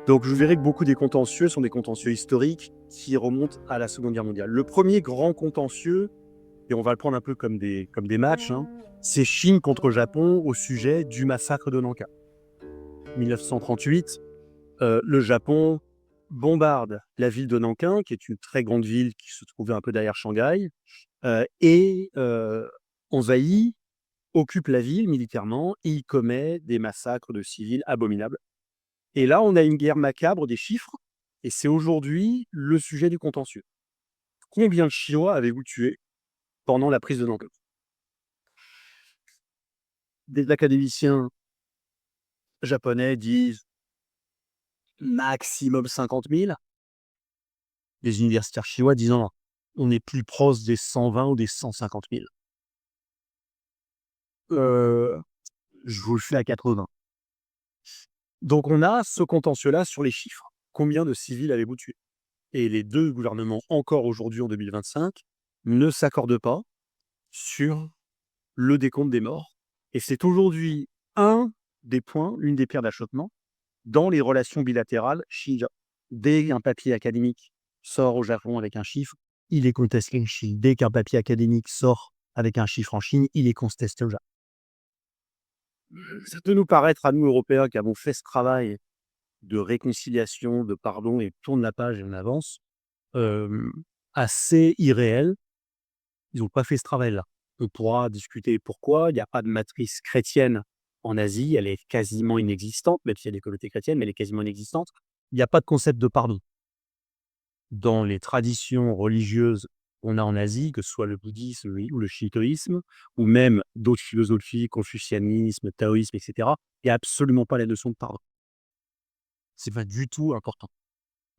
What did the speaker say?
Donc je verrai que beaucoup des contentieux sont des contentieux historiques qui remontent à la Seconde Guerre mondiale. Le premier grand contentieux, et on va le prendre un peu comme des matchs, hein, c'est Chine contre Japon au sujet du massacre de Nankin. 1938, le Japon bombarde la ville de Nankin, qui est une très grande ville qui se trouvait un peu derrière Shanghai, et envahit, occupe la ville militairement et il commet des massacres de civils abominables. Et là, on a une guerre macabre des chiffres, et c'est aujourd'hui le sujet du contentieux. Combien de Chinois avez-vous tué pendant la prise de Nankin? Des académiciens japonais disent maximum 50 000. Les universitaires chinois disent non, on est plus proche des 120 ou des 150 000. Je vous le fais à 80. Donc on a ce contentieux-là sur les chiffres. Combien de civils avez-vous tué? Et les deux gouvernements, encore aujourd'hui en 2025, ne s'accordent pas sur le décompte des morts. Et c'est aujourd'hui un des points, une des pierres d'achoppement dans les relations bilatérales Chine-Japon. Dès qu'un papier académique sort au Japon avec un chiffre, il est contesté en Chine. Dès qu'un papier académique sort avec un chiffre en Chine, il est contesté au Japon. Ça peut nous paraître, à nous, Européens, qui avons fait ce travail de réconciliation, de pardon, et tourne la page et on avance, euh, assez irréel. Ils n'ont pas fait ce travail-là. On pourra discuter pourquoi. Il n'y a pas de matrice chrétienne en Asie. Elle est quasiment inexistante, même s'il y a des communautés chrétiennes, mais elle est quasiment inexistante. Il n'y a pas de concept de pardon. Dans les traditions religieuses qu'on a en Asie, que ce soit le bouddhisme ou le shintoïsme, ou même d'autres philosophies, confucianisme, taoïsme, etc., il n'y a absolument pas la notion de pardon. C'est pas du tout important.